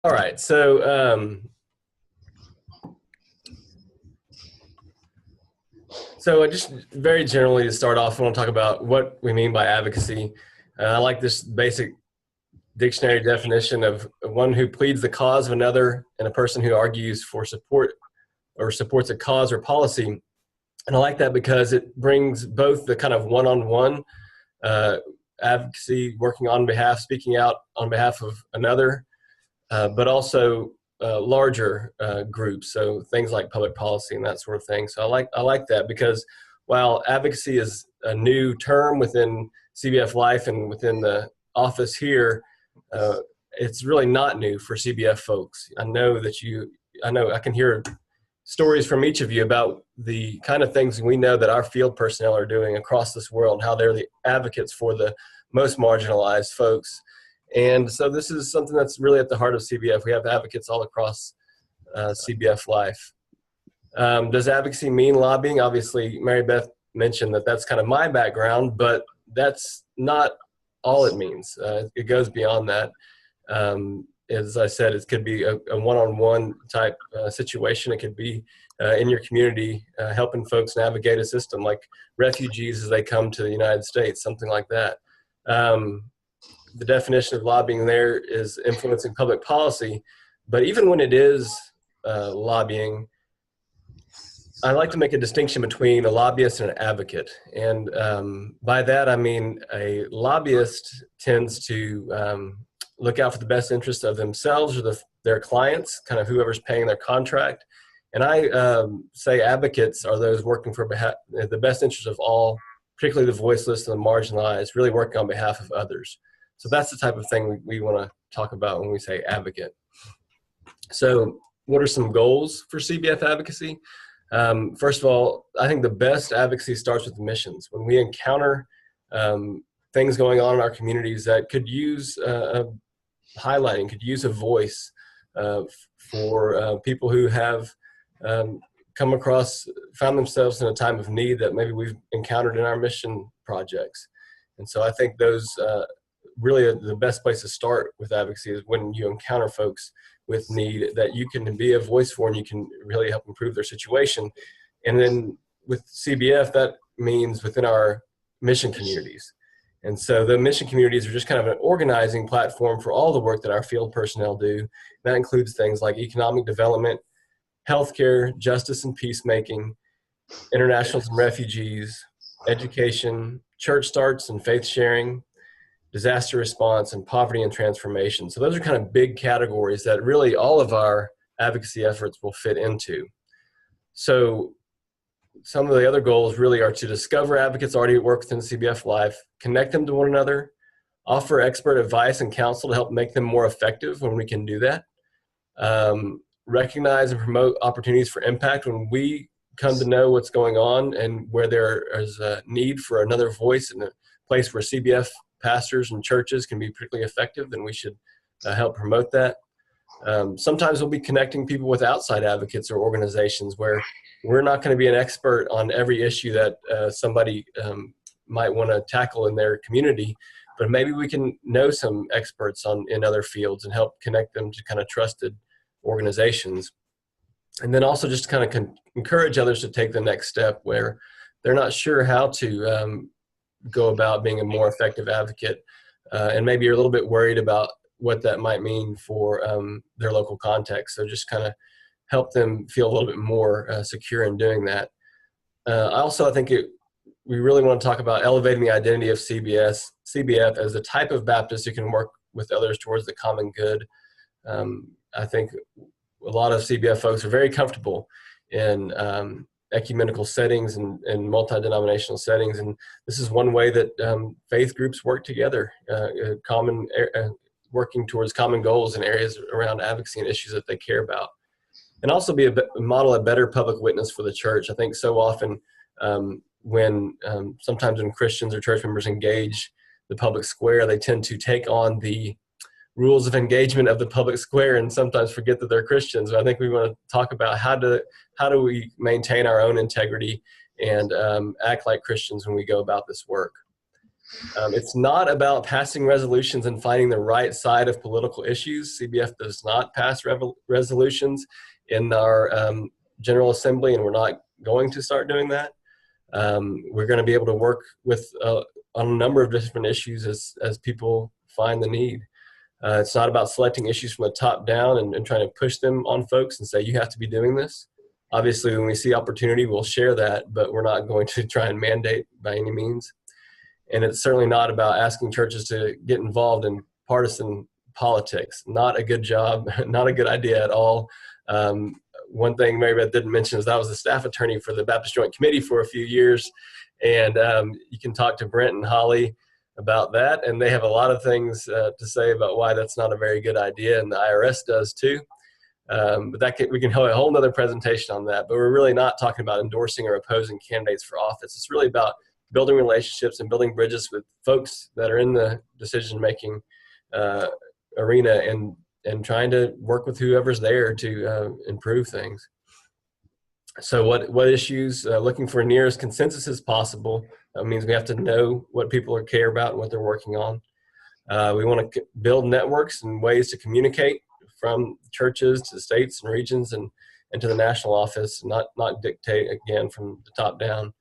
All right, so I just very generally to start off, I want to talk about what we mean by advocacy. I like this basic dictionary definition of one who pleads the cause of another and a person who argues for support or supports a cause or policy. And I like that because it brings both the kind of one-on-one advocacy, working on behalf, speaking out on behalf of another, but also larger groups. So things like public policy and that sort of thing. So I like that because while advocacy is a new term within CBF Life and within the office here, it's really not new for CBF folks. I know I can hear stories from each of you about the kind of things we know that our field personnel are doing across this world, how they're the advocates for the most marginalized folks. And so this is something that's really at the heart of CBF. We have advocates all across CBF Life. Does advocacy mean lobbying? Obviously, Mary Beth mentioned that that's kind of my background, but that's not all it means. It goes beyond that. As I said, it could be a one-on-one type situation. It could be in your community, helping folks navigate a system like refugees as they come to the United States, something like that. The definition of lobbying there is influencing public policy. But even when it is lobbying, I like to make a distinction between a lobbyist and an advocate. And by that, I mean a lobbyist tends to look out for the best interest of themselves or their clients, kind of whoever's paying their contract. And I say advocates are those working for the best interest of all, particularly the voiceless and the marginalized, really working on behalf of others. So that's the type of thing we want to talk about when we say advocate. So what are some goals for CBF advocacy? First of all, I think the best advocacy starts with missions. When we encounter things going on in our communities that could use highlighting, could use a voice for people who have found themselves in a time of need that maybe we've encountered in our mission projects. And so I think those really are the best place to start with advocacy is when you encounter folks with need that you can be a voice for and you can really help improve their situation. And then with CBF, that means within our mission communities. And so the mission communities are just kind of an organizing platform for all the work that our field personnel do. That includes things like economic development, healthcare, justice and peacemaking, internationals and refugees, education, church starts and faith sharing, disaster response, and poverty and transformation. So those are kind of big categories that really all of our advocacy efforts will fit into. So some of the other goals really are to discover advocates already at work within CBF Life, connect them to one another, offer expert advice and counsel to help make them more effective when we can do that, recognize and promote opportunities for impact when we come to know what's going on and where there is a need for another voice in a place where CBF pastors and churches can be particularly effective, then we should help promote that. Sometimes we'll be connecting people with outside advocates or organizations where we're not going to be an expert on every issue that somebody might want to tackle in their community, but maybe we can know some experts in other fields and help connect them to kind of trusted organizations. And then also just kind of encourage others to take the next step where they're not sure how to go about being a more effective advocate, and maybe you're a little bit worried about what that might mean for their local context. So just kind of help them feel a little bit more secure in doing that. I think we really want to talk about elevating the identity of CBF as a type of Baptist who can work with others towards the common good. I think a lot of CBF folks are very comfortable in ecumenical settings and multi-denominational settings. And this is one way that faith groups work together, working towards common goals in areas around advocacy and issues that they care about. And also model a better public witness for the church. I think so often sometimes when Christians or church members engage the public square, they tend to take on the rules of engagement of the public square and sometimes forget that they're Christians. I think we want to talk about how do we maintain our own integrity and act like Christians when we go about this work. It's not about passing resolutions and finding the right side of political issues. CBF does not pass resolutions in our General Assembly, and we're not going to start doing that. We're going to be able to work with on a number of different issues as people find the need. It's not about selecting issues from the top down and trying to push them on folks and say, you have to be doing this. Obviously, when we see opportunity, we'll share that, but we're not going to try and mandate by any means. And it's certainly not about asking churches to get involved in partisan politics. Not a good job, not a good idea at all. One thing Mary Beth didn't mention is that I was the staff attorney for the Baptist Joint Committee for a few years. And you can talk to Brent and Holly about that. And they have a lot of things to say about why that's not a very good idea. And the IRS does too. But we can hold a whole nother presentation on that. But we're really not talking about endorsing or opposing candidates for office. It's really about building relationships and building bridges with folks that are in the decision-making arena and trying to work with whoever's there to improve things. So what issues? Looking for nearest consensus as possible. That means we have to know what people care about and what they're working on. We want to build networks and ways to communicate from churches to states and regions and to the national office, not dictate, again, from the top down.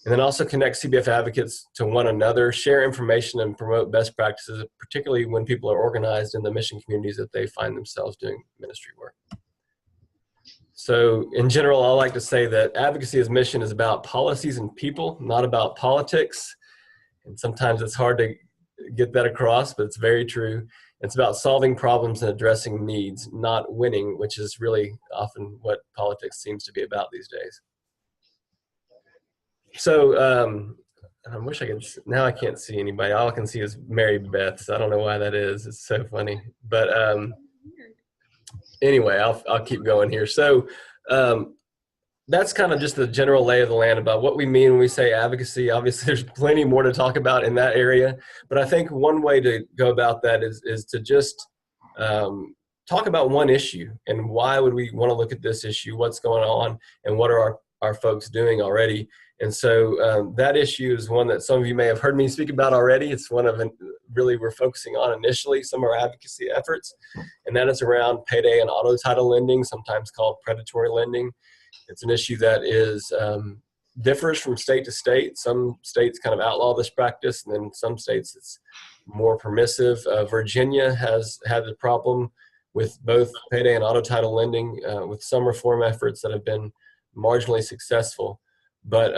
And then also connect CBF advocates to one another, share information, and promote best practices, particularly when people are organized in the mission communities that they find themselves doing ministry work. So in general, I like to say that advocacy as mission is about policies and people, not about politics. And sometimes it's hard to get that across, but it's very true. It's about solving problems and addressing needs, not winning, which is really often what politics seems to be about these days. So I wish I could, now I can't see anybody. All I can see is Mary Beth. So I don't know why that is. It's so funny. But anyway, I'll keep going here. So that's kind of just the general lay of the land about what we mean when we say advocacy. Obviously, there's plenty more to talk about in that area. But I think one way to go about that is to just talk about one issue and why would we want to look at this issue, what's going on, and what are our folks doing already. And so that issue is one that some of you may have heard me speak about already. It's one of really we're focusing on initially some of our advocacy efforts, and that is around payday and auto title lending, sometimes called predatory lending. It's an issue that is differs from state to state. Some states kind of outlaw this practice, and then some states it's more permissive. Virginia has had the problem with both payday and auto title lending with some reform efforts that have been marginally successful. But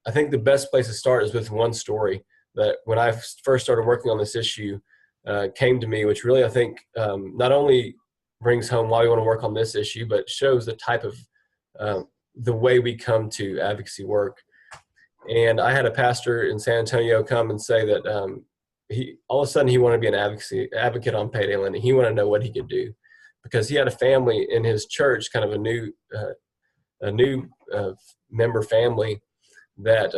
I think the best place to start is with one story that when I first started working on this issue came to me, which really I think not only brings home why we want to work on this issue, but shows the type of the way we come to advocacy work. And I had a pastor in San Antonio come and say that he all of a sudden he wanted to be an advocate on payday lending. He wanted to know what he could do because he had a family in his church, kind of a new member family that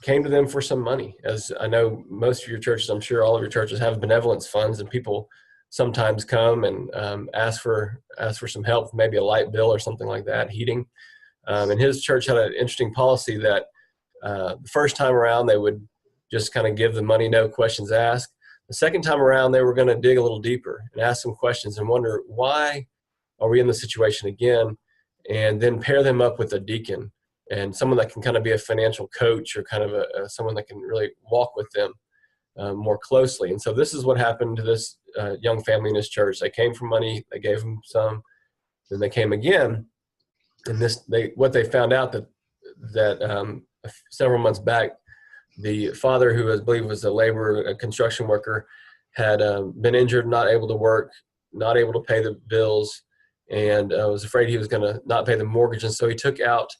came to them for some money. As I know most of your churches, I'm sure all of your churches have benevolence funds, and people sometimes come and ask for some help, maybe a light bill or something like that, heating. And his church had an interesting policy that the first time around they would just kind of give the money, no questions asked. The second time around they were going to dig a little deeper and ask some questions and wonder, why are we in this situation again? And then pair them up with a deacon and someone that can kind of be a financial coach or kind of someone that can really walk with them more closely. And so this is what happened to this young family in his church. They came for money, they gave him some, then they came again. And what they found out that several months back, the father, who I believe was a construction worker, had been injured, not able to work, not able to pay the bills, and was afraid he was going to not pay the mortgage. And so he took out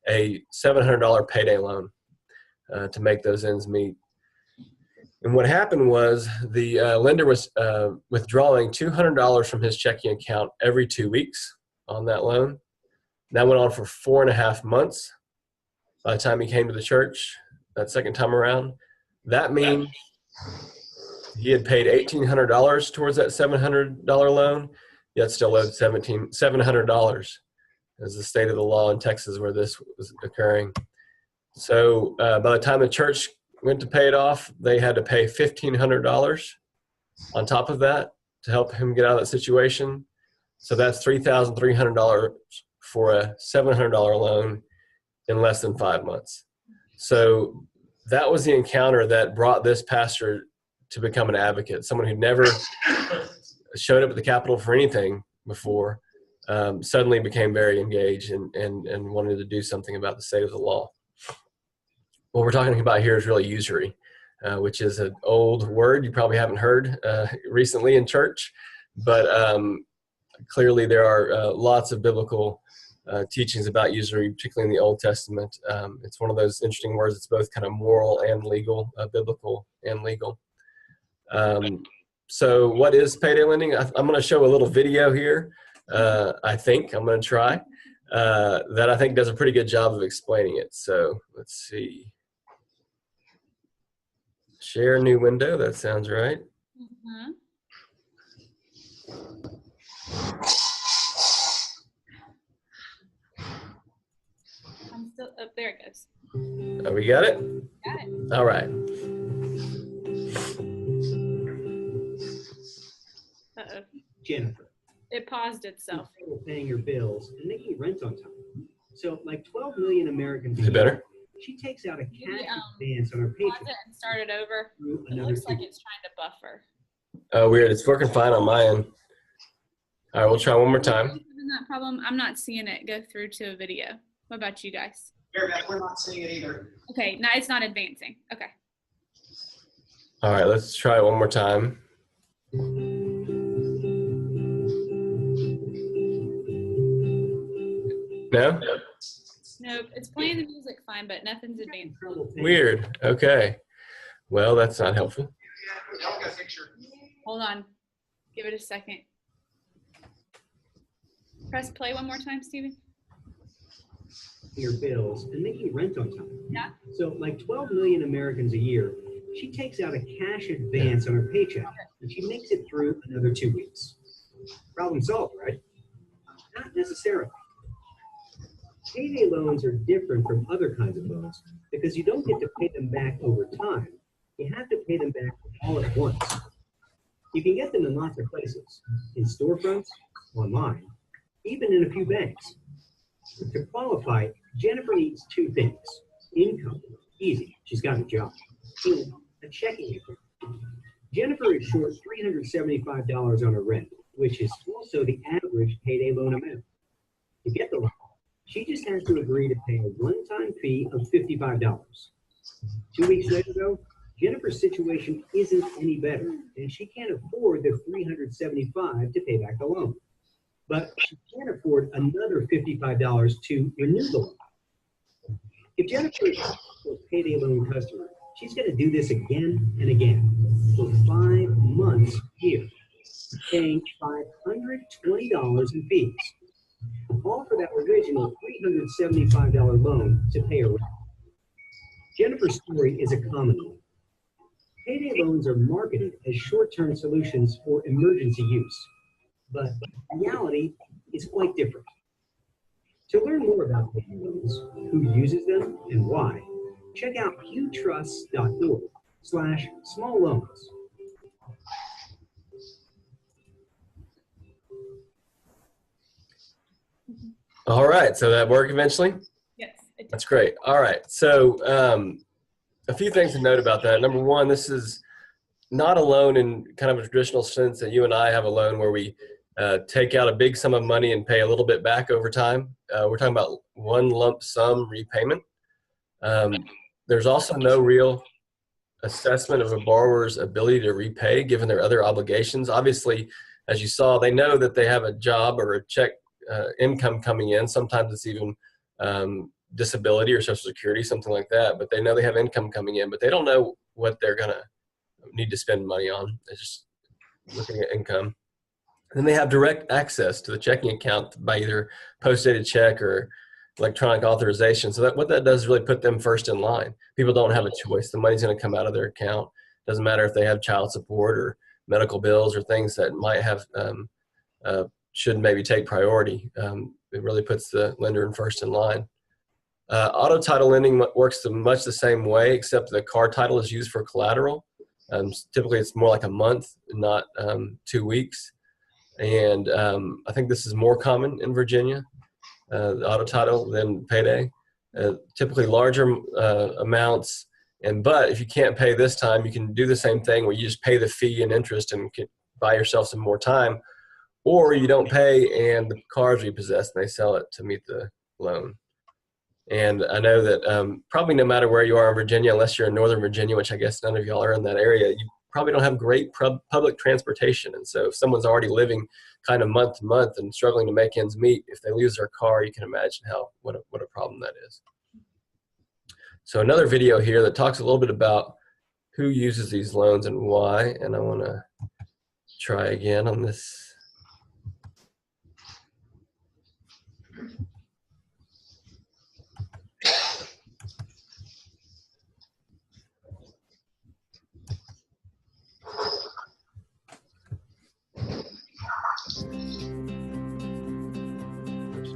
a $700 payday loan to make those ends meet. And what happened was the lender was withdrawing $200 from his checking account every 2 weeks on that loan. That went on for 4.5 months. By the time he came to the church that second time around, that means he had paid $1,800 towards that $700 loan, yet still owed $700 as the state of the law in Texas where this was occurring. So by the time the church went to pay it off, they had to pay $1,500 on top of that to help him get out of that situation. So that's $3,300 for a $700 loan in less than 5 months. So that was the encounter that brought this pastor to become an advocate, someone who never showed up at the Capitol for anything before, suddenly became very engaged and wanted to do something about the state of the law. What we're talking about here is really usury, which is an old word you probably haven't heard recently in church, but clearly there are lots of biblical teachings about usury, particularly in the Old Testament. It's one of those interesting words. It's both kind of moral and legal, biblical and legal. So what is payday lending? I'm going to show a little video here. I think I'm going to try that I think does a pretty good job of explaining it. So let's see. Share new window. That sounds right. Mm-hmm. I'm still up. There it goes. Oh, we got it? Got it. All right. Uh-oh. Jennifer. It paused itself. Paying your bills and making rent on time. So, like 12 million Americans. Is it better? She takes out a cash Maybe, advance on her pause paycheck. it and start it over. through It another looks like 2 it's trying to buffer. Oh, weird. It's working fine on my end. All right, we'll try one more time. Having that problem, I'm not seeing it go through to a video. What about you guys? We're not seeing it either. Okay, now it's not advancing. Okay. All right, let's try it one more time. No? Nope, it's playing the music fine, but nothing's advancing. Weird. Okay. Well, that's not helpful. Y'all got a picture. Hold on. Give it a second. Press play one more time, Steven. Your bills and making rent on time. Yeah. So, like 12 million Americans a year, she takes out a cash advance on her paycheck and she makes it through another 2 weeks. Problem solved, right? Not necessarily. Payday loans are different from other kinds of loans because you don't get to pay them back over time. You have to pay them back all at once. You can get them in lots of places, in storefronts, online, even in a few banks. To qualify, Jennifer needs 2 things. Income, easy, she's got a job, and a checking account. Jennifer is short $375 on her rent, which is also the average payday loan amount. To get the loan, she just has to agree to pay a one-time fee of $55. 2 weeks later, though, Jennifer's situation isn't any better, and she can't afford the $375 to pay back the loan. But she can't afford another $55 to renew the loan. If Jennifer is a payday loan customer, she's going to do this again and again for 5 months a year, paying $520 in fees, all for that original $375 loan to pay her rent. Jennifer's story is a common one. Payday loans are marketed as short-term solutions for emergency use, but reality is quite different. To learn more about payday loans, who uses them, and why, check out pewtrust.org/small loans. All right, so that worked eventually? Yes. It That's great. All right, so a few things to note about that. Number one, this is not a loan in kind of a traditional sense that you and I have a loan where we take out a big sum of money and pay a little bit back over time. We're talking about one lump sum repayment. There's also no real assessment of a borrower's ability to repay given their other obligations. Obviously, as you saw, they know that they have a job or a check income coming in. Sometimes it's even disability or Social Security, something like that. But they know they have income coming in, but they don't know what they're going to need to spend money on. They're just looking at income. And then they have direct access to the checking account by either post-dated check or electronic authorization. So what that does is really put them first in line. People don't have a choice. The money's going to come out of their account. Doesn't matter if they have child support or medical bills or things that might have should maybe take priority. It really puts the lender in first in line. Auto title lending works much the same way, except the car title is used for collateral. Typically, it's more like a month, not 2 weeks. And I think this is more common in Virginia, the auto title, than payday. Typically larger amounts. But if you can't pay this time, you can do the same thing where you just pay the fee and interest and can buy yourself some more time. Or you don't pay and the car is repossessed and they sell it to meet the loan. And I know that probably no matter where you are in Virginia, unless you're in Northern Virginia, which I guess none of y'all are in that area, you probably don't have great public transportation. And so if someone's already living kind of month to month and struggling to make ends meet, if they lose their car, you can imagine what a problem that is. So another video here that talks a little bit about who uses these loans and why. And I want to try again on this.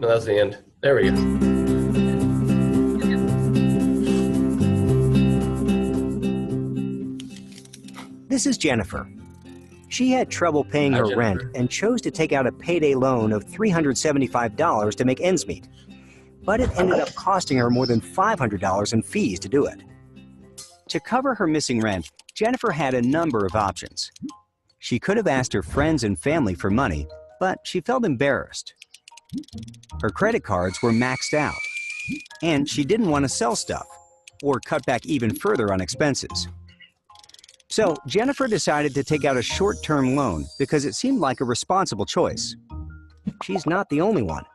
No, that's the end. There we go. This is Jennifer. She had trouble paying her rent and chose to take out a payday loan of $375 to make ends meet. But it ended up costing her more than $500 in fees to do it. To cover her missing rent, Jennifer had a number of options. She could have asked her friends and family for money, but she felt embarrassed. Her credit cards were maxed out, and she didn't want to sell stuff or cut back even further on expenses. So Jennifer decided to take out a short-term loan because it seemed like a responsible choice. She's not the only one.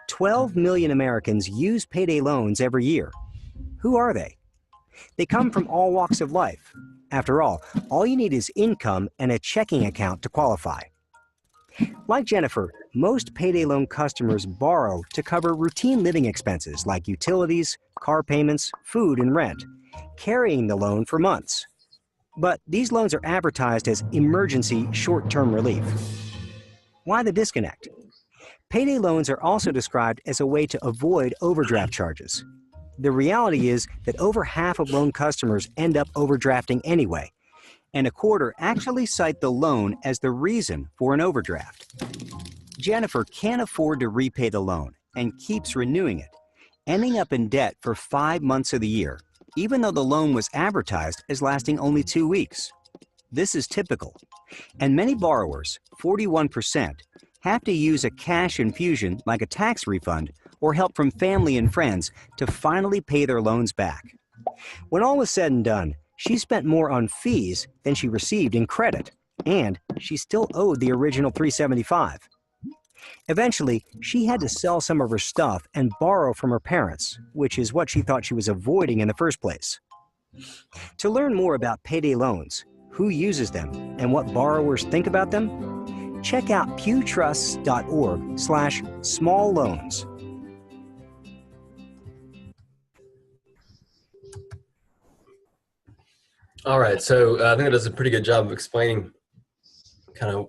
12 million Americans use payday loans every year. Who are they? They come from all walks of life. After all you need is income and a checking account to qualify. Like Jennifer, most payday loan customers borrow to cover routine living expenses like utilities, car payments, food, and rent, carrying the loan for months. But these loans are advertised as emergency short-term relief. Why the disconnect? Payday loans are also described as a way to avoid overdraft charges. The reality is that over half of loan customers end up overdrafting anyway, and a quarter actually cite the loan as the reason for an overdraft. Jennifer can't afford to repay the loan and keeps renewing it, ending up in debt for 5 months of the year, even though the loan was advertised as lasting only 2 weeks. This is typical, and many borrowers, 41%, have to use a cash infusion like a tax refund or help from family and friends to finally pay their loans back. When all was said and done, she spent more on fees than she received in credit, and she still owed the original $375. Eventually, she had to sell some of her stuff and borrow from her parents, which is what she thought she was avoiding in the first place. To learn more about payday loans, who uses them, and what borrowers think about them, check out pewtrusts.org/small loans. All right, so I think it does a pretty good job of explaining kind of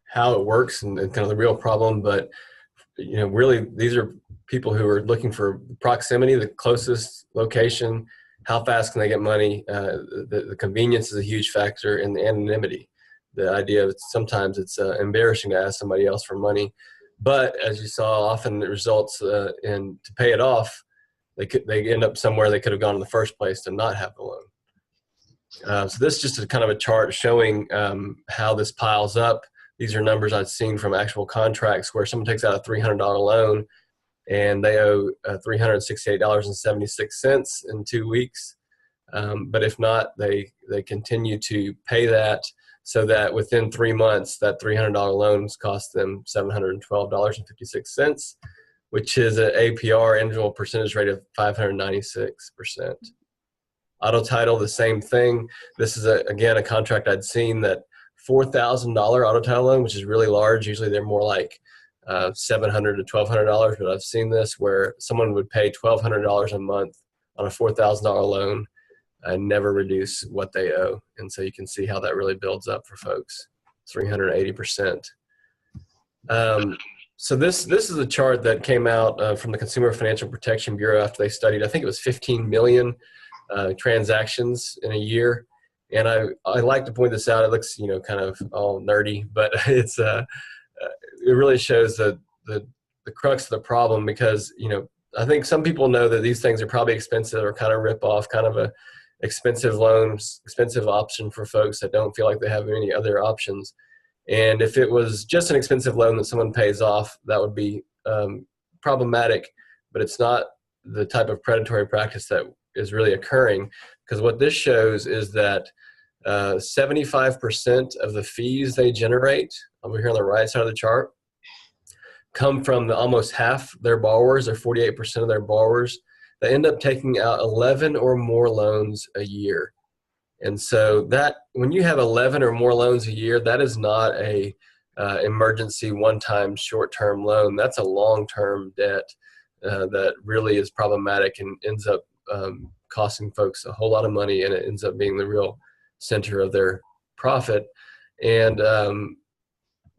how it works and kind of the real problem. But really, these are people who are looking for proximity, the closest location, how fast can they get money. The convenience is a huge factor, and the anonymity. The idea of sometimes it's embarrassing to ask somebody else for money, but as you saw, often it results in to pay it off. They end up somewhere they could have gone in the first place to not have the loan. So this is just a kind of a chart showing how this piles up. These are numbers I've seen from actual contracts where someone takes out a $300 loan and they owe $368.76 in 2 weeks. But if not, they continue to pay that so that within 3 months, that $300 loans cost them $712.56, which is an APR, annual percentage rate of 596%. Auto title, the same thing. This is, again, a contract I'd seen that $4,000 auto title loan, which is really large. Usually they're more like $700 to $1,200, but I've seen this where someone would pay $1,200 a month on a $4,000 loan and never reduce what they owe. And so you can see how that really builds up for folks, 380%. So this is a chart that came out from the Consumer Financial Protection Bureau after they studied, I think it was 15 million transactions in a year. And I like to point this out. It looks, kind of all nerdy, but it's it really shows the crux of the problem because, I think some people know that these things are probably expensive or kind of rip off, kind of a expensive loans, expensive option for folks that don't feel like they have any other options. And if it was just an expensive loan that someone pays off, that would be problematic, but it's not the type of predatory practice that is really occurring, because what this shows is that 75% of the fees they generate, over here on the right side of the chart, come from almost half their borrowers, or 48% of their borrowers, that end up taking out 11 or more loans a year. And so that when you have 11 or more loans a year, that is not a emergency one-time short-term loan. That's a long-term debt that really is problematic and ends up costing folks a whole lot of money, and it ends up being the real center of their profit. And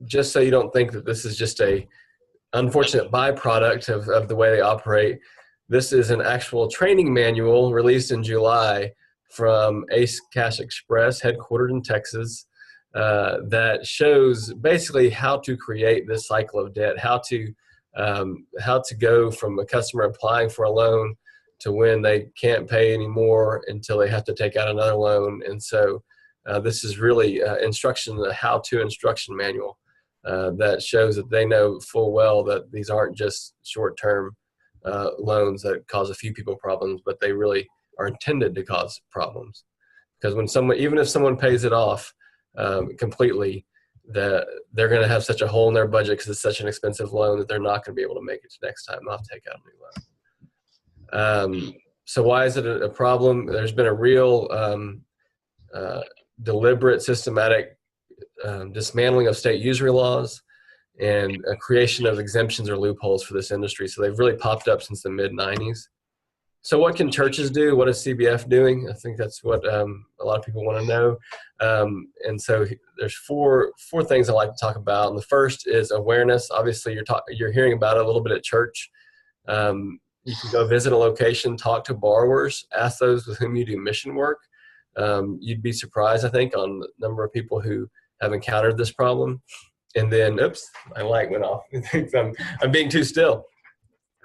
just so you don't think that this is just a unfortunate byproduct of the way they operate, this is an actual training manual released in July from Ace Cash Express, headquartered in Texas, that shows basically how to create this cycle of debt, how to go from a customer applying for a loan to when they can't pay anymore until they have to take out another loan. And so this is really a how-to instruction manual that shows that they know full well that these aren't just short-term loans that cause a few people problems, but they really are intended to cause problems. Because even if someone pays it off completely, that they're going to have such a hole in their budget because it's such an expensive loan that they're not going to be able to make it to next time. They'll have to take out a new loan. So why is it a problem? There's been a real deliberate, systematic dismantling of state usury laws and a creation of exemptions or loopholes for this industry. So they've really popped up since the mid-90s. So what can churches do? What is CBF doing? I think that's what a lot of people want to know. And so there's four things I like to talk about. And the first is awareness. Obviously, you're hearing about it a little bit at church. You can go visit a location, talk to borrowers, ask those with whom you do mission work. You'd be surprised, I think, on the number of people who have encountered this problem. And then, oops, my light went off. I'm being too still.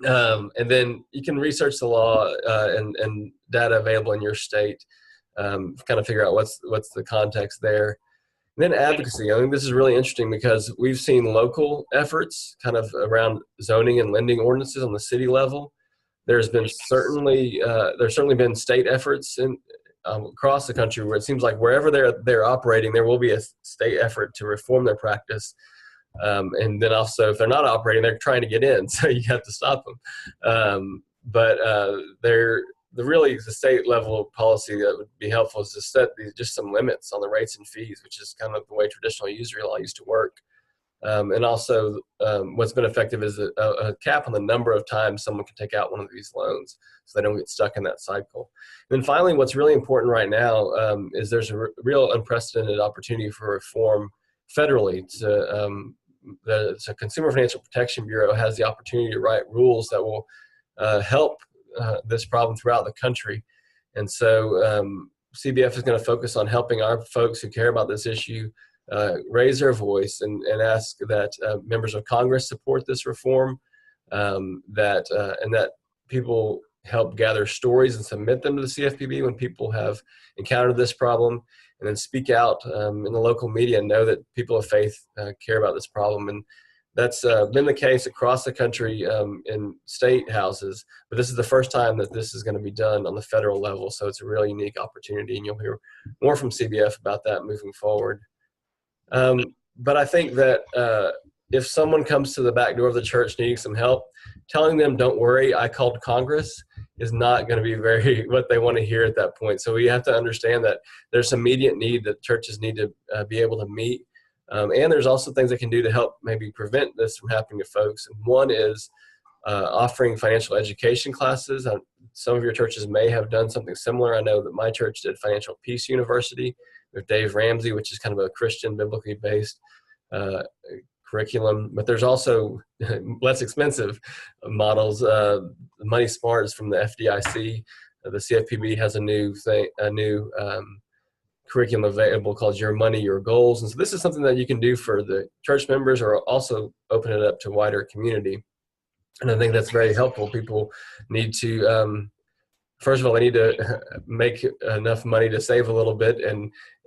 And then you can research the law and data available in your state, kind of figure out what's the context there. And then advocacy. I think this is really interesting because we've seen local efforts kind of around zoning and lending ordinances on the city level. There's certainly been state efforts across the country where it seems like wherever they're operating, there will be a state effort to reform their practice. And then also, if they're not operating, they're trying to get in, so you have to stop them. But the state level policy that would be helpful is to set just some limits on the rates and fees, which is kind of the way traditional usury law used to work. And also, what's been effective is a cap on the number of times someone can take out one of these loans so they don't get stuck in that cycle. And then finally, what's really important right now is there's a real unprecedented opportunity for reform federally. The Consumer Financial Protection Bureau has the opportunity to write rules that will help this problem throughout the country. And so CBF is going to focus on helping our folks who care about this issue raise their voice and ask that members of Congress support this reform, and that people help gather stories and submit them to the CFPB when people have encountered this problem, and then speak out in the local media and know that people of faith care about this problem. And that's been the case across the country in state houses, but this is the first time that this is going to be done on the federal level. So it's a really unique opportunity, and you'll hear more from CBF about that moving forward. But I think that if someone comes to the back door of the church needing some help, telling them, don't worry, I called Congress, is not going to be what they want to hear at that point. So we have to understand that there's some immediate need that churches need to be able to meet. And there's also things they can do to help maybe prevent this from happening to folks. And one is offering financial education classes. Some of your churches may have done something similar. I know that my church did Financial Peace University with Dave Ramsey, which is kind of a Christian, biblically based curriculum, but there's also less expensive models. Money Smart is from the FDIC. The CFPB has a new curriculum available called Your Money, Your Goals. And so this is something that you can do for the church members, or also open it up to wider community. And I think that's very helpful. People need to, first of all, they need to make enough money to save a little bit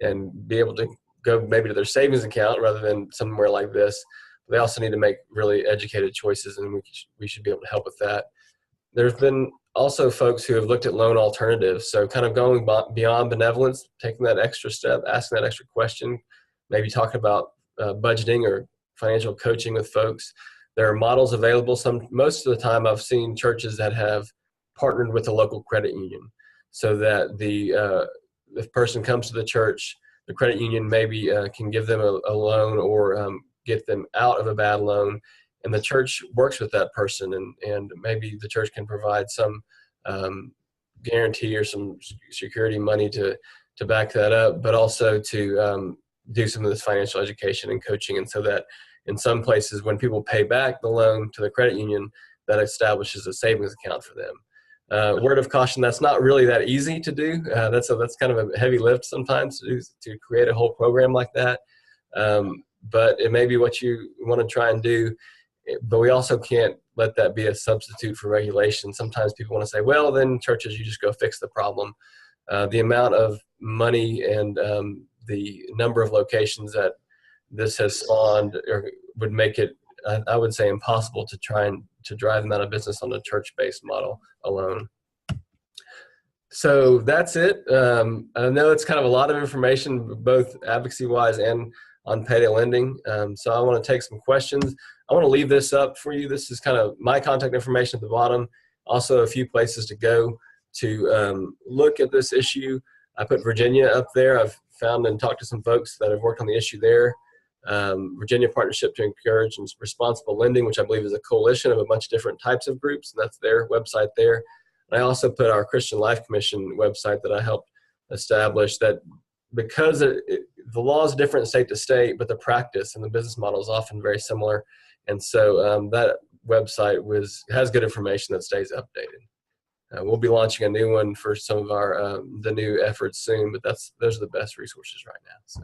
and be able to go maybe to their savings account rather than somewhere like this. They also need to make really educated choices, and we should be able to help with that. There's been also folks who have looked at loan alternatives. So kind of going beyond benevolence, taking that extra step, asking that extra question, maybe talking about budgeting or financial coaching with folks. There are models available. Most of the time I've seen churches that have partnered with a local credit union, so that the person comes to the church, the credit union maybe can give them a loan or get them out of a bad loan, and the church works with that person, and maybe the church can provide some guarantee or some security money to back that up, but also to do some of this financial education and coaching. And so that in some places, when people pay back the loan to the credit union, that establishes a savings account for them. Word of caution, that's not really that easy to do. That's kind of a heavy lift sometimes to create a whole program like that. But it may be what you want to try and do. But we also can't let that be a substitute for regulation. Sometimes people want to say, well, then churches, you just go fix the problem. The amount of money and the number of locations that this has spawned would make it, I would say, impossible to try and to drive them out of business on a church-based model alone. So that's it. I know it's kind of a lot of information, both advocacy-wise and on payday lending. So I want to take some questions. I want to leave this up for you. This is kind of my contact information at the bottom. Also a few places to go to look at this issue. I put Virginia up there. I've found and talked to some folks that have worked on the issue there. Virginia Partnership to Encourage Responsible Lending, which I believe is a coalition of a bunch of different types of groups, and that's their website there. And I also put our Christian Life Commission website that I helped establish, that because the law is different state to state, but the practice and the business model is often very similar. And so that website has good information that stays updated. We'll be launching a new one for some of our the new efforts soon, but those are the best resources right now. So,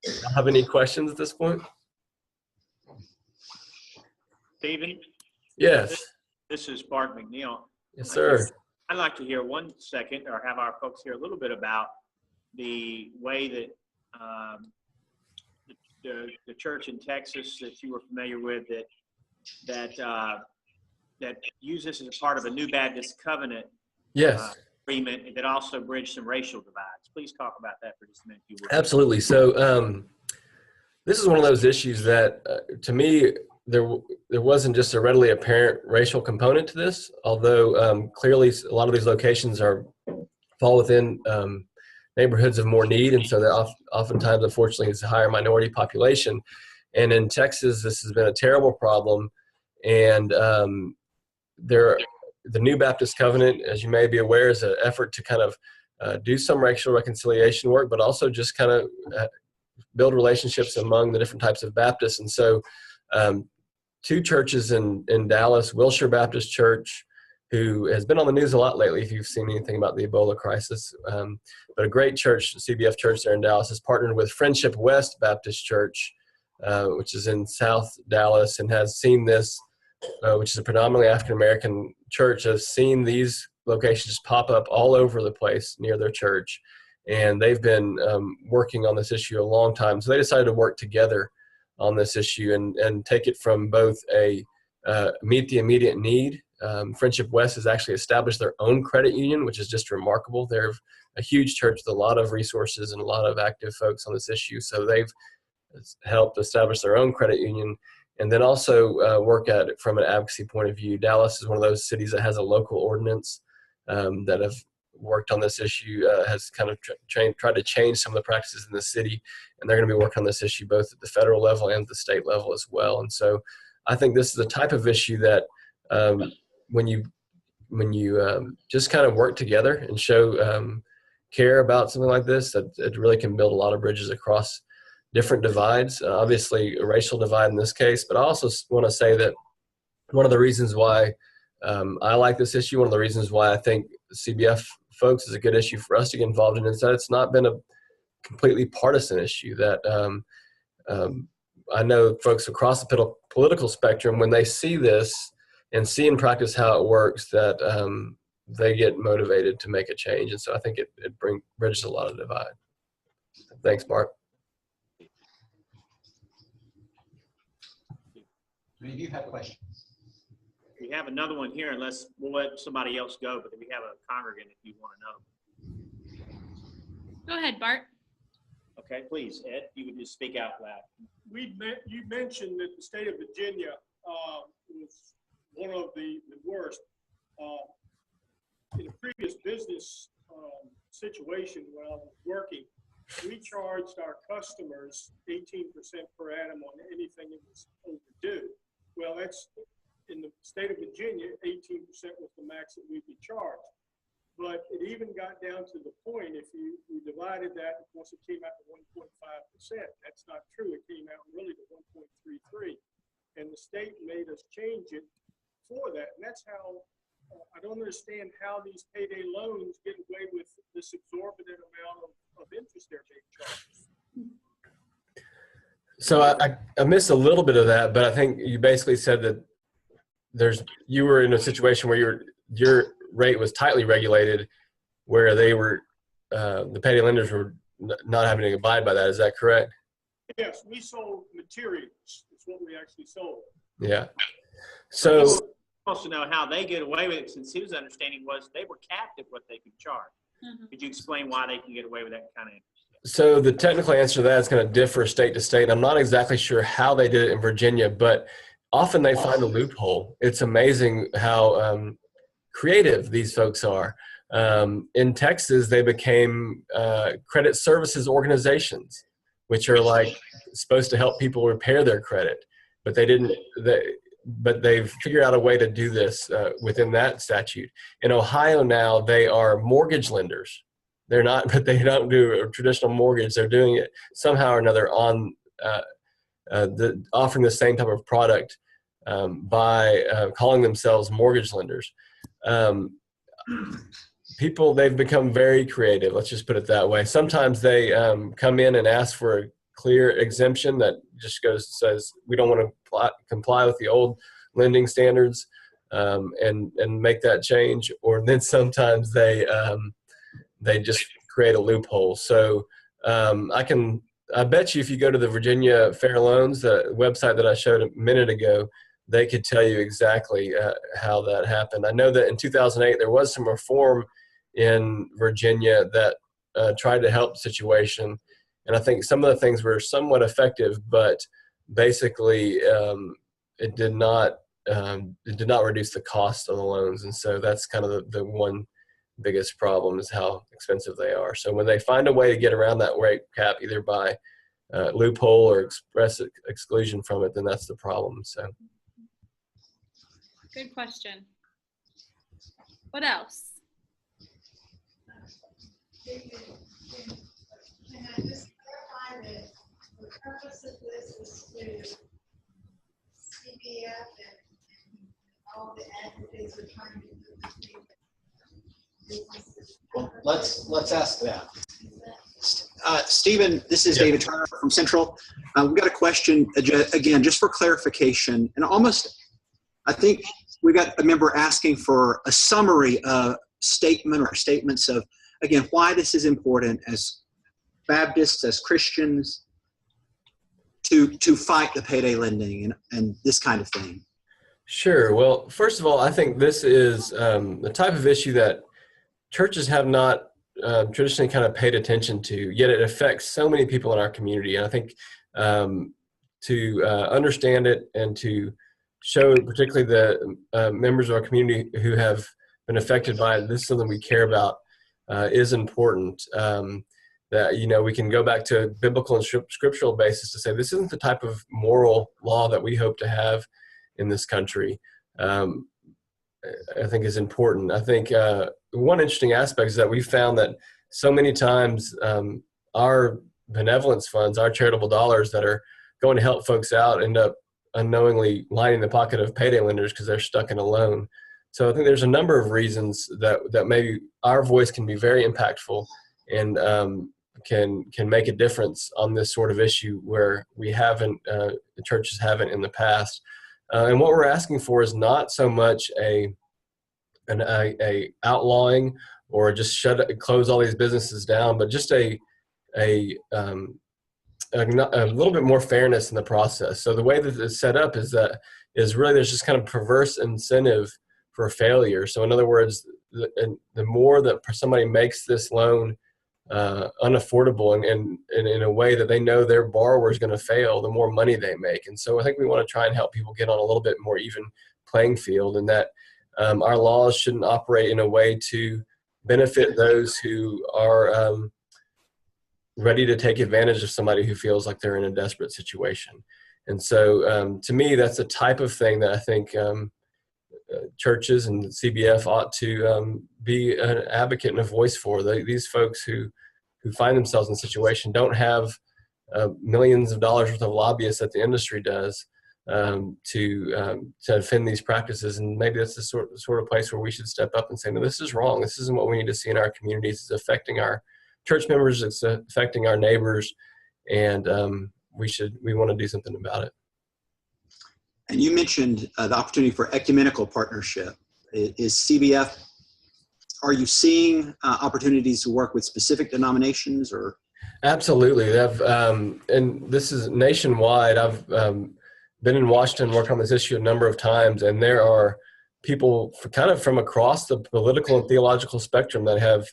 do you have any questions at this point? Stephen? Yes. This is Bart McNeil. Yes, sir. I'd like to hear 1 second, or have our folks hear a little bit about the way that the church in Texas that you were familiar with that used this as a part of a New Baptist Covenant agreement that also bridged some racial divides. Please talk about that for just a minute, if you would. Absolutely. So this is one of those issues that to me, there wasn't just a readily apparent racial component to this, although clearly a lot of these locations fall within neighborhoods of more need, and so that oftentimes, unfortunately, is a higher minority population. And in Texas, this has been a terrible problem. And the New Baptist Covenant, as you may be aware, is an effort to kind of do some racial reconciliation work, but also just kind of build relationships among the different types of Baptists. And so 2 churches in Dallas, Wilshire Baptist Church, who has been on the news a lot lately, if you've seen anything about the Ebola crisis. But a great church, CBF Church there in Dallas, has partnered with Friendship West Baptist Church, which is in South Dallas, and has seen this, which is a predominantly African-American church, has seen these locations pop up all over the place near their church. And they've been working on this issue a long time. So they decided to work together on this issue and take it from both a meet the immediate need. Friendship West has actually established their own credit union, which is just remarkable. They're a huge church with a lot of resources and a lot of active folks on this issue. So they've helped establish their own credit union, and then also work at it from an advocacy point of view. Dallas is one of those cities that has a local ordinance that have worked on this issue, has kind of tried to change some of the practices in the city, and they're going to be working on this issue both at the federal level and the state level as well. And so I think this is a type of issue that when you just kind of work together and show care about something like this, that it really can build a lot of bridges across different divides, obviously a racial divide in this case, but I also want to say that one of the reasons why I like this issue, one of the reasons why I think CBF folks is a good issue for us to get involved in, is that it's not been a completely partisan issue. That I know folks across the political spectrum, when they see this and see in practice how it works, that they get motivated to make a change. And so I think it bridges a lot of divide. Thanks, Mark. Any of you have questions? We have another one here, unless we'll let somebody else go, but we have a congregant if you want to know. Go ahead, Bart. Okay, please, Ed, you can just speak out loud. You mentioned that the state of Virginia was one of the worst. In a previous business situation when I was working, we charged our customers 18% per annum on anything that was overdue. Well, that's in the state of Virginia, 18% was the max that we'd be charged. But it even got down to the point, if you divided that, of course, it came out to 1.5%. That's not true. It came out really to 1.33. And the state made us change it for that. And that's how, I don't understand how these payday loans get away with this exorbitant amount of interest they're being charged. So I missed a little bit of that, but I think you basically said that you were in a situation where your rate was tightly regulated, where they were the payday lenders were not having to abide by that. Is that correct? Yes, we sold materials. It's what we actually sold. Yeah. So he wants to know how they get away with it, since his understanding was they were capped at what they could charge. Could you explain why they can get away with that kind of interest? So the technical answer to that is going to differ state to state. I'm not exactly sure how they did it in Virginia, but often they find a loophole. It's amazing how creative these folks are. In Texas, they became credit services organizations, which are like supposed to help people repair their credit, but but they've figured out a way to do this within that statute. In Ohio now, they are mortgage lenders. They're not, but they don't do a traditional mortgage. They're doing it somehow or another on offering the same type of product by calling themselves mortgage lenders. They've become very creative. Let's just put it that way. Sometimes they come in and ask for a clear exemption that just says we don't want to comply with the old lending standards and make that change. Or then sometimes they just create a loophole. So I bet you if you go to the Virginia Fair Loans, the website that I showed a minute ago, they could tell you exactly how that happened. I know that in 2008, there was some reform in Virginia that tried to help the situation. And I think some of the things were somewhat effective, but basically it did not reduce the cost of the loans. And so that's kind of the one biggest problem, is how expensive they are. So when they find a way to get around that rate cap, either by loophole or express exclusion from it, then that's the problem. So. Good question. What else? Can I just clarify that the purpose of this is to CBF and all the advocates are trying to do businesses? Well, let's ask that. Stephen, this is David Turner from Central. We've got a question, again, just for clarification, and I think we got a member asking for a summary statement or statements of, again, why this is important as Baptists, as Christians, to fight the payday lending and this kind of thing. Sure. Well, first of all, I think this is the type of issue that churches have not traditionally kind of paid attention to, yet it affects so many people in our community. And I think to understand it and to show particularly the members of our community who have been affected by it, this is something we care about, is important. That, we can go back to a biblical and scriptural basis to say this isn't the type of moral law that we hope to have in this country. I think is important. I think one interesting aspect is that we found that so many times our benevolence funds, our charitable dollars that are going to help folks out, end up unknowingly lining the pocket of payday lenders because they're stuck in a loan. So I think there's a number of reasons that maybe our voice can be very impactful and can make a difference on this sort of issue where we haven't, the churches haven't in the past. And what we're asking for is not so much a outlawing or just close all these businesses down, but just a little bit more fairness in the process. So the way that it's set up is really there's just kind of perverse incentive for failure. So in other words, the more that somebody makes this loan unaffordable and in a way that they know their borrower is going to fail, the more money they make. And so I think we want to try and help people get on a little bit more even playing field, and that our laws shouldn't operate in a way to benefit those who are ready to take advantage of somebody who feels like they're in a desperate situation. And so to me, that's the type of thing that I think churches and CBF ought to be an advocate and a voice for. These folks who find themselves in a situation don't have millions of dollars worth of lobbyists that the industry does to defend these practices. And maybe that's the sort of place where we should step up and say, no, this is wrong. This isn't what we need to see in our communities. It's affecting our church members. It's affecting our neighbors. And we want to do something about it. And you mentioned the opportunity for ecumenical partnership. Is CBF, are you seeing opportunities to work with specific denominations or? Absolutely. And this is nationwide. I've been in Washington, worked on this issue a number of times, and there are people kind of from across the political and theological spectrum that have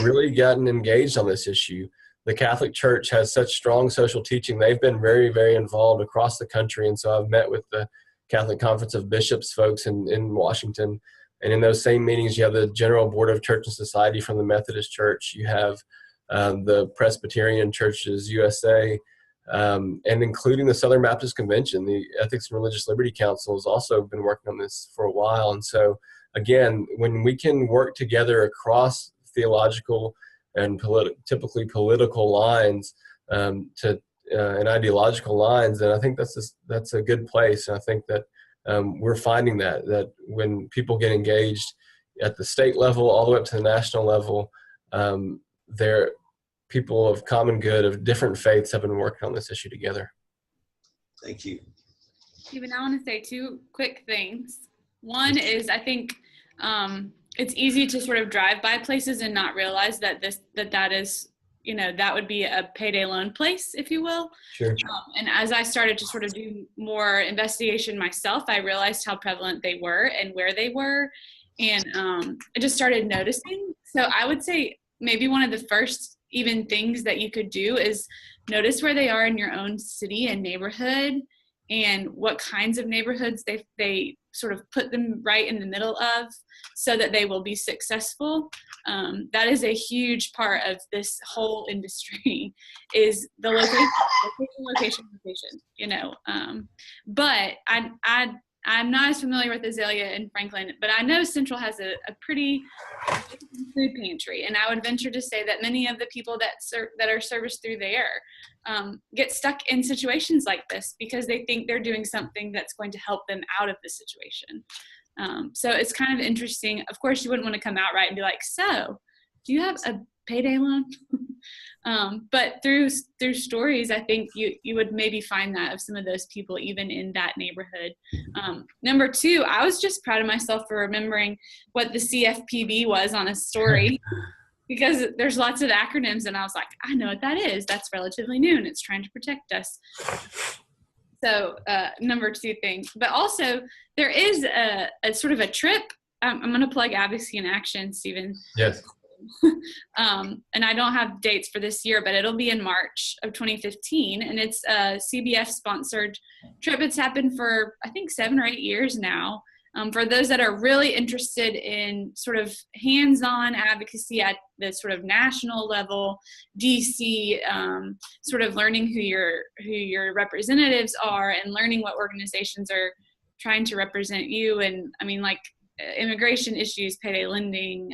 really gotten engaged on this issue. The Catholic Church has such strong social teaching. They've been very, very involved across the country. And so I've met with the Catholic Conference of Bishops folks in Washington. And in those same meetings, you have the General Board of Church and Society from the Methodist Church. You have the Presbyterian Churches USA, and including the Southern Baptist Convention. The Ethics and Religious Liberty Council has also been working on this for a while. And so, again, when we can work together across theological and typically political lines and ideological lines, then I think that's a good place. And I think that we're finding that when people get engaged at the state level all the way up to the national level, they're people of common good of different faiths have been working on this issue together. Thank you. Stephen, I want to say two quick things. One is I think it's easy to sort of drive by places and not realize that that is, that would be a payday loan place, if you will. Sure. And as I started to sort of do more investigation myself, I realized how prevalent they were and where they were. And I just started noticing. So I would say maybe one of the first even things that you could do is notice where they are in your own city and neighborhood and what kinds of neighborhoods they sort of put them right in the middle of so that they will be successful. That is a huge part of this whole industry is the location, but I'm not as familiar with Azalea and Franklin, but I know Central has a pretty food pantry, and I would venture to say that many of the people that are serviced through there get stuck in situations like this because they think they're doing something that's going to help them out of the situation. So it's kind of interesting. Of course, you wouldn't want to come out right and be like, so do you have a payday loan? But through stories, I think you would maybe find that of some of those people even in that neighborhood. Number two, I was just proud of myself for remembering what the CFPB was on a story because there's lots of acronyms and I was like, I know what that is. That's relatively new and it's trying to protect us. So number two thing, but also there is a sort of a trip. I'm going to plug Advocacy in Action, Stephen. Yes. And I don't have dates for this year, but it'll be in March of 2015. And it's a CBF sponsored trip. It's happened for, I think, 7 or 8 years now. For those that are really interested in sort of hands-on advocacy at the sort of national level, DC, sort of learning who your representatives are and learning what organizations are trying to represent you. And I mean, like immigration issues, payday lending.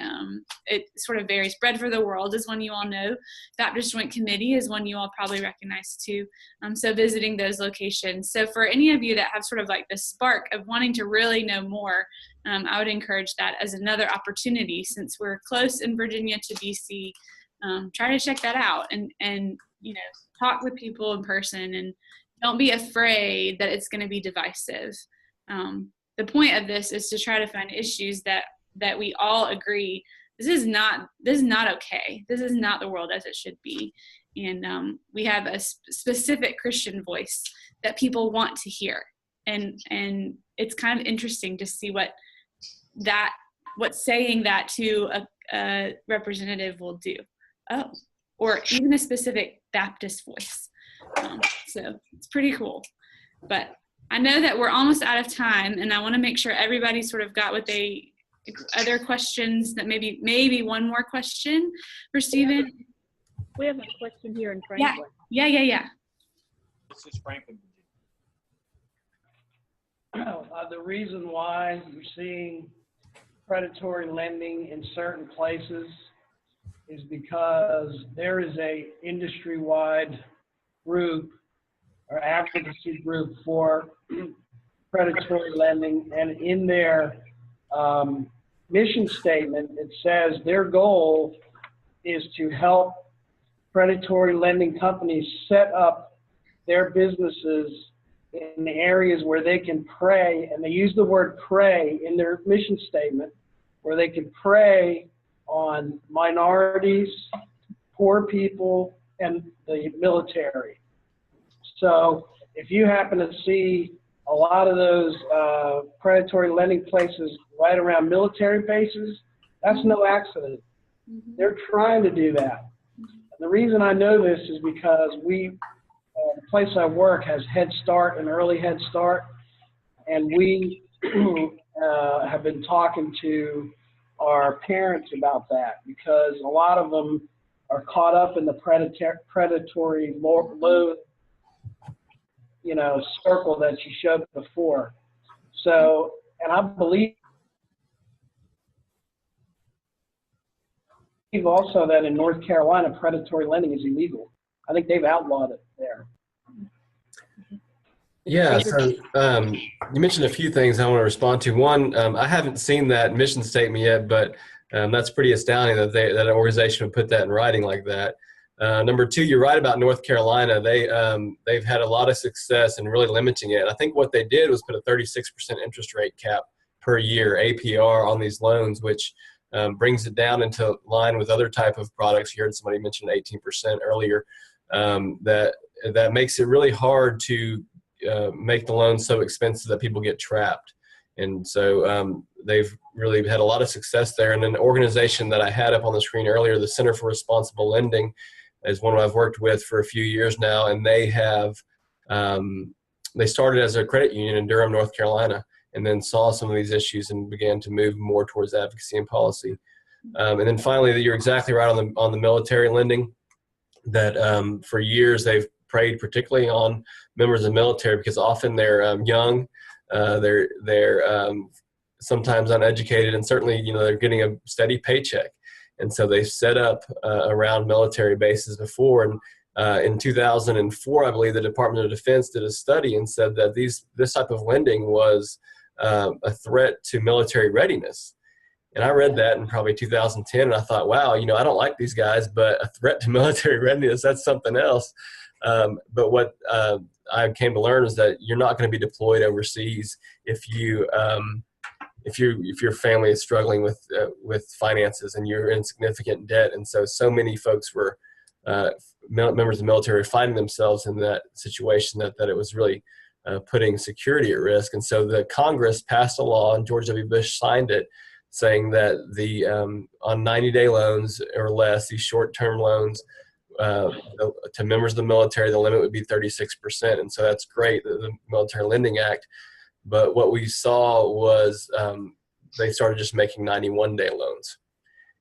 It sort of varies. Bread for the World is one you all know. Baptist Joint Committee is one you all probably recognize too. So visiting those locations. So for any of you that have sort of like the spark of wanting to really know more, I would encourage that as another opportunity, since we're close in Virginia to DC. Try to check that out and talk with people in person, and don't be afraid that it's going to be divisive. The point of this is to try to find issues that we all agree this is not okay. This is not the world as it should be. And we have a specific Christian voice that people want to hear. And it's kind of interesting to see what saying that to a representative will do. Oh, or even a specific Baptist voice. So it's pretty cool. But I know that we're almost out of time, and I want to make sure everybody sort of got what other questions, that maybe one more question for Stephen. We have a question here in Franklin. Yeah. This is Franklin. The reason why you're seeing predatory lending in certain places is because there is a industry-wide group or advocacy group for predatory lending, and in their mission statement it says their goal is to help predatory lending companies set up their businesses in the areas where they can prey, and they use the word prey in their mission statement, where they can prey on minorities, poor people, and the military. So if you happen to see a lot of those predatory lending places right around military bases, that's no accident. They're trying to do that. And the reason I know this is because the place I work has Head Start, an early Head Start, and we have been talking to our parents about that, because a lot of them are caught up in the predatory loan, circle that you showed before. So, and I believe also that in North Carolina, predatory lending is illegal. I think they've outlawed it there. Yeah, so you mentioned a few things I want to respond to. One, I haven't seen that mission statement yet, but that's pretty astounding that an organization would put that in writing like that. Number two, you're right about North Carolina. They've had a lot of success in really limiting it. I think what they did was put a 36% interest rate cap per year, APR, on these loans, which brings it down into line with other type of products. You heard somebody mention 18% earlier. That makes it really hard to make the loan so expensive that people get trapped. And so they've really had a lot of success there. And an organization that I had up on the screen earlier, the Center for Responsible Lending, is one I've worked with for a few years now. And they have, they started as a credit union in Durham, North Carolina, and then saw some of these issues and began to move more towards advocacy and policy. And then finally, you're exactly right on the military lending, that for years they've preyed particularly on members of the military, because often they're young, they're sometimes uneducated, and certainly they're getting a steady paycheck, and so they've set up around military bases before. And in 2004, I believe the Department of Defense did a study and said that this type of lending was a threat to military readiness. And I read that in probably 2010, and I thought, wow, I don't like these guys, but a threat to military readiness, that's something else. But what I came to learn is that you're not going to be deployed overseas if your family is struggling with finances and you're in significant debt. And so many folks were members of the military finding themselves in that situation that it was really putting security at risk. And so the Congress passed a law, and George W. Bush signed it, saying that on 90-day loans or less, these short-term loans to members of the military, the limit would be 36%. And so that's great, the Military Lending Act. But what we saw was they started just making 91-day loans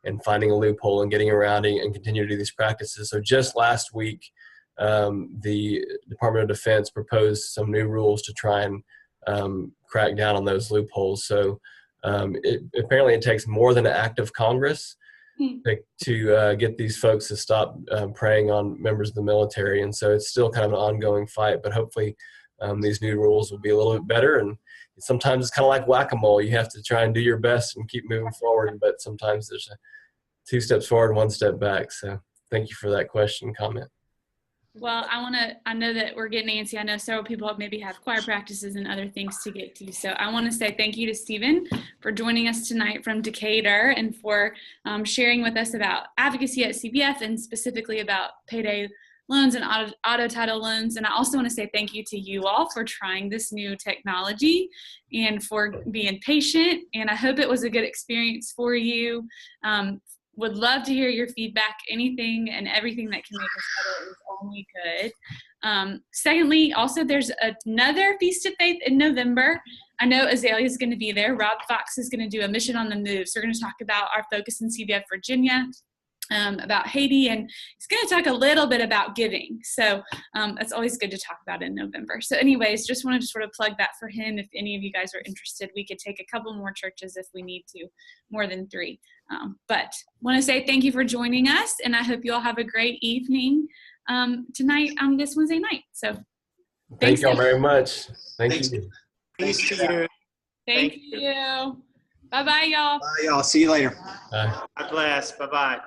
and finding a loophole and getting around it and continue to do these practices. So just last week, the Department of Defense proposed some new rules to try and crack down on those loopholes. So Apparently it takes more than an act of Congress to get these folks to stop preying on members of the military. And so it's still kind of an ongoing fight, but hopefully these new rules will be a little bit better. And sometimes it's kind of like whack-a-mole. You have to try and do your best and keep moving forward, but sometimes there's 2 steps forward, 1 step back. So thank you for that question, comment. Well, I know that we're getting antsy. I know several people maybe have choir practices and other things to get to. So I want to say thank you to Stephen for joining us tonight from Decatur and for sharing with us about advocacy at CBF and specifically about payday loans and auto title loans. And I also want to say thank you to you all for trying this new technology and for being patient. And I hope it was a good experience for you. Would love to hear your feedback. Anything and everything that can make us better is only good. Secondly, also there's another Feast of Faith in November. I know Azalea is going to be there. Rob Fox is going to do a Mission on the Move. So we're going to talk about our focus in CBF Virginia, about Haiti, and he's going to talk a little bit about giving. So that's always good to talk about in November. So anyways, just wanted to sort of plug that for him. If any of you guys are interested, we could take a couple more churches if we need to, more than 3. But want to say thank you for joining us, and I hope you all have a great evening tonight on this Wednesday night. So thank you all very much. Thank you. Thanks to you. Thank you. Bye-bye, y'all. Bye, y'all. See you later. Bye. God bless. Bye-bye.